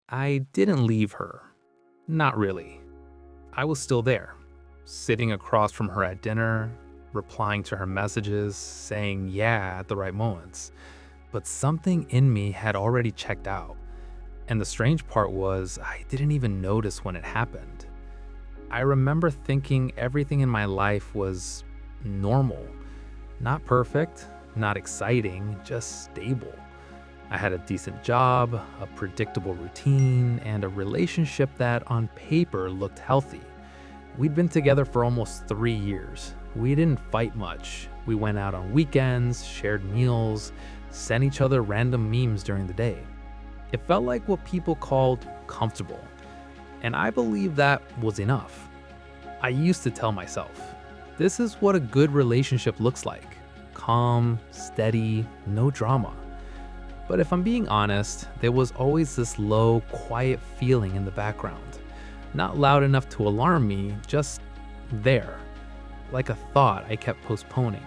I didn't leave her. Not really. I was still there, sitting across from her at dinner, replying to her messages, saying yeah at the right moments. But something in me had already checked out. And the strange part was, I didn't even notice when it happened. I remember thinking everything in my life was normal. Not perfect, not exciting, just stable. I had a decent job, a predictable routine, and a relationship that on paper looked healthy. We'd been together for almost 3 years. We didn't fight much. We went out on weekends, shared meals, sent each other random memes during the day. It felt like what people called comfortable, and I believe that was enough. I used to tell myself, this is what a good relationship looks like: calm, steady, no drama. But if I'm being honest, there was always this low, quiet feeling in the background. Not loud enough to alarm me, just there, like a thought I kept postponing.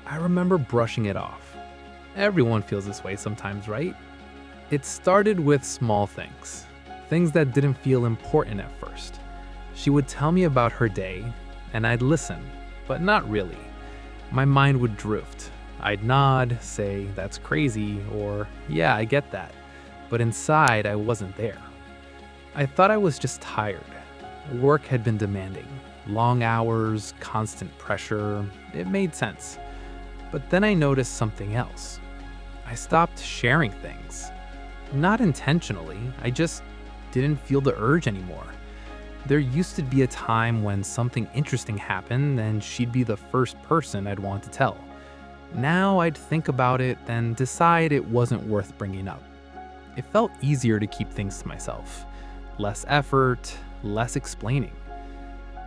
I remember brushing it off. Everyone feels this way sometimes, right? It started with small things, things that didn't feel important at first. She would tell me about her day, and I'd listen, but not really. My mind would drift. I'd nod, say, that's crazy, or yeah, I get that. But inside, I wasn't there. I thought I was just tired. Work had been demanding. Long hours, constant pressure. It made sense. But then I noticed something else. I stopped sharing things. Not intentionally, I just didn't feel the urge anymore. There used to be a time when something interesting happened and she'd be the first person I'd want to tell. Now I'd think about it, then decide it wasn't worth bringing up. It felt easier to keep things to myself. Less effort, less explaining.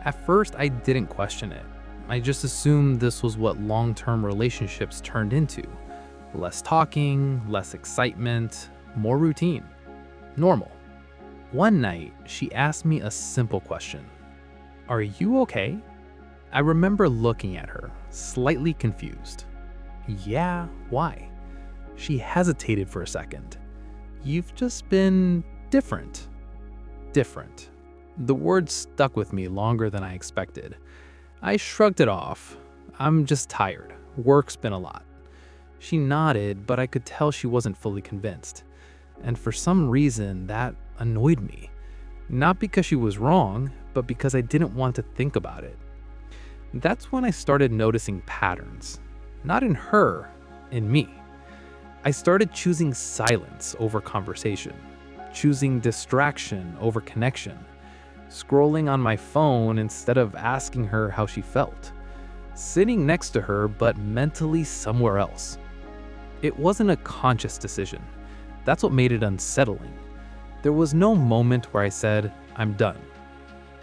At first, I didn't question it. I just assumed this was what long-term relationships turned into. Less talking, less excitement, more routine. Normal. One night, she asked me a simple question. "Are you okay?" I remember looking at her, slightly confused. "Yeah, why?" She hesitated for a second. "You've just been different." Different. The word stuck with me longer than I expected. I shrugged it off. "I'm just tired. Work's been a lot." She nodded, but I could tell she wasn't fully convinced. And for some reason, that annoyed me. Not because she was wrong, but because I didn't want to think about it. That's when I started noticing patterns. Not in her, in me. I started choosing silence over conversation, choosing distraction over connection, scrolling on my phone instead of asking her how she felt, sitting next to her but mentally somewhere else. It wasn't a conscious decision. That's what made it unsettling. There was no moment where I said, "I'm done."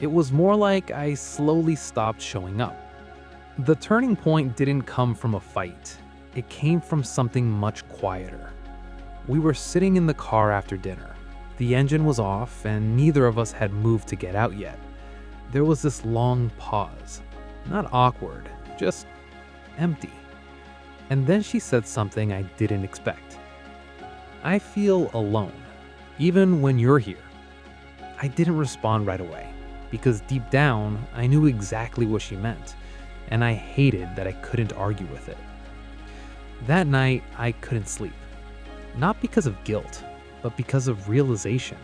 It was more like I slowly stopped showing up. The turning point didn't come from a fight. It came from something much quieter. We were sitting in the car after dinner. The engine was off and neither of us had moved to get out yet. There was this long pause. Not awkward, just empty. And then she said something I didn't expect. "I feel alone, even when you're here." I didn't respond right away, because deep down, I knew exactly what she meant, and I hated that I couldn't argue with it. That night, I couldn't sleep. Not because of guilt, but because of realization.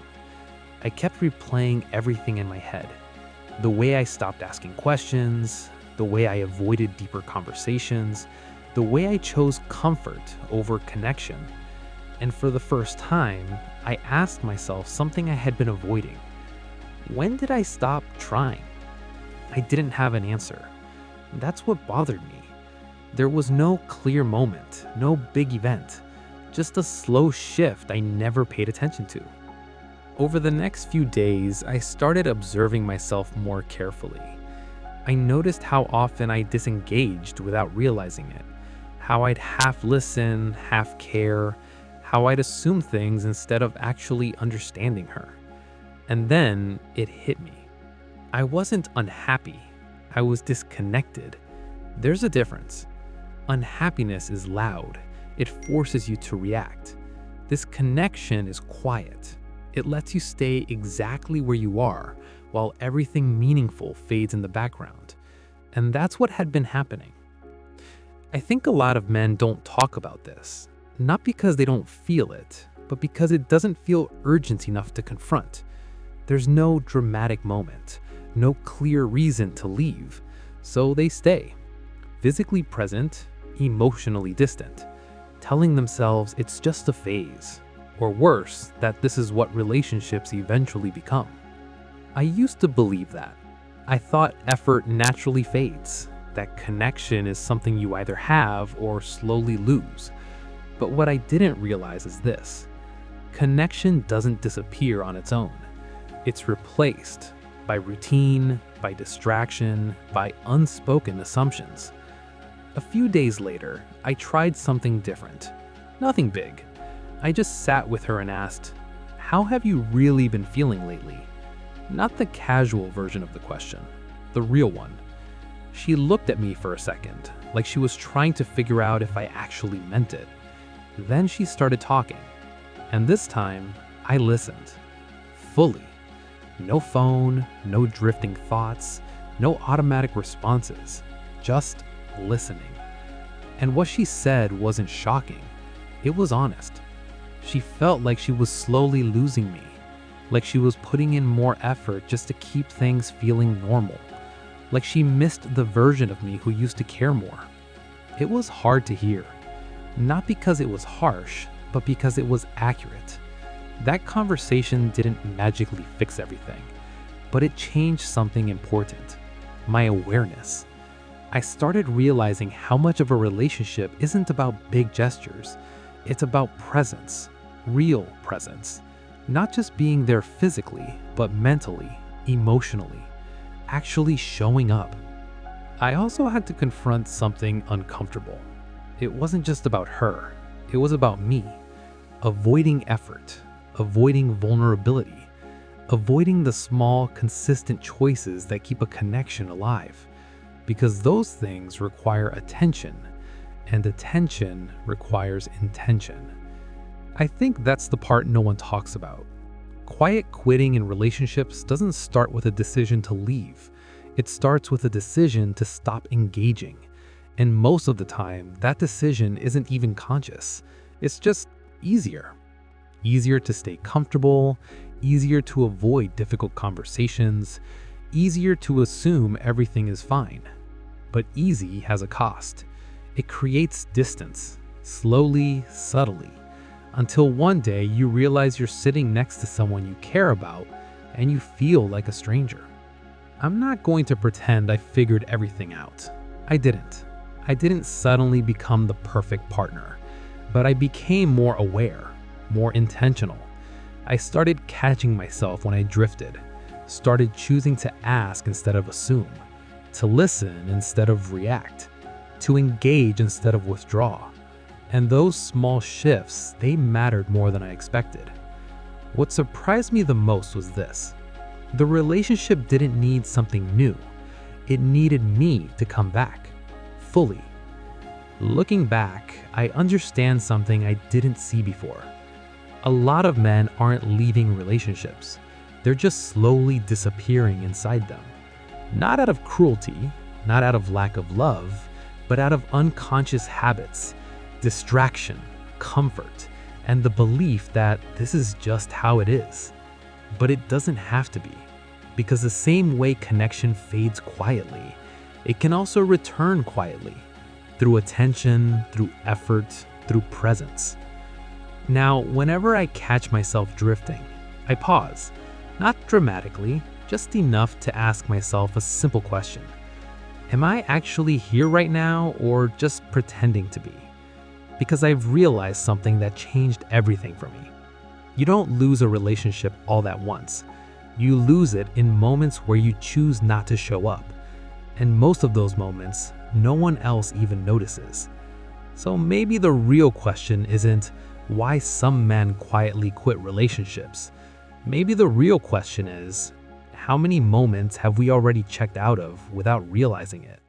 I kept replaying everything in my head. The way I stopped asking questions, the way I avoided deeper conversations, the way I chose comfort over connection. And for the first time, I asked myself something I had been avoiding. When did I stop trying? I didn't have an answer. That's what bothered me. There was no clear moment, no big event, just a slow shift I never paid attention to. Over the next few days, I started observing myself more carefully. I noticed how often I disengaged without realizing it, how I'd half listen, half care, how I'd assume things instead of actually understanding her. And then it hit me. I wasn't unhappy. I was disconnected. There's a difference. Unhappiness is loud. It forces you to react. This connection is quiet. It lets you stay exactly where you are while everything meaningful fades in the background. And that's what had been happening. I think a lot of men don't talk about this, not because they don't feel it, but because it doesn't feel urgent enough to confront. There's no dramatic moment, no clear reason to leave, so they stay, physically present, emotionally distant, telling themselves it's just a phase, or worse, that this is what relationships eventually become. I used to believe that. I thought effort naturally fades, that connection is something you either have or slowly lose. But what I didn't realize is this: connection doesn't disappear on its own. It's replaced by routine, by distraction, by unspoken assumptions. A few days later, I tried something different. Nothing big. I just sat with her and asked, "How have you really been feeling lately?" Not the casual version of the question, the real one. She looked at me for a second, like she was trying to figure out if I actually meant it. Then she started talking, and this time, I listened. Fully. No phone, no drifting thoughts, no automatic responses, just listening. And what she said wasn't shocking, it was honest. She felt like she was slowly losing me, like she was putting in more effort just to keep things feeling normal, like she missed the version of me who used to care more. It was hard to hear, not because it was harsh, but because it was accurate. That conversation didn't magically fix everything, but it changed something important: my awareness. I started realizing how much of a relationship isn't about big gestures. It's about presence, real presence. Not just being there physically, but mentally, emotionally, actually showing up. I also had to confront something uncomfortable. It wasn't just about her, it was about me. Avoiding effort, avoiding vulnerability, avoiding the small, consistent choices that keep a connection alive. Because those things require attention, and attention requires intention. I think that's the part no one talks about. Quiet quitting in relationships doesn't start with a decision to leave. It starts with a decision to stop engaging. And most of the time, that decision isn't even conscious. It's just easier. Easier to stay comfortable, easier to avoid difficult conversations, easier to assume everything is fine. But easy has a cost. It creates distance, slowly, subtly, until one day you realize you're sitting next to someone you care about and you feel like a stranger. I'm not going to pretend I figured everything out. I didn't. I didn't suddenly become the perfect partner, but I became more aware, more intentional. I started catching myself when I drifted, started choosing to ask instead of assume, to listen instead of react, to engage instead of withdraw. And those small shifts, they mattered more than I expected. What surprised me the most was this: the relationship didn't need something new. It needed me to come back, fully. Looking back, I understand something I didn't see before. A lot of men aren't leaving relationships. They're just slowly disappearing inside them. Not out of cruelty, not out of lack of love, but out of unconscious habits, distraction, comfort, and the belief that this is just how it is. But it doesn't have to be, because the same way connection fades quietly, it can also return quietly, through attention, through effort, through presence. Now, whenever I catch myself drifting, I pause, not dramatically, just enough to ask myself a simple question. Am I actually here right now, or just pretending to be? Because I've realized something that changed everything for me. You don't lose a relationship all at once. You lose it in moments where you choose not to show up. And most of those moments, no one else even notices. So maybe the real question isn't why some men quietly quit relationships. Maybe the real question is, how many moments have we already checked out of without realizing it?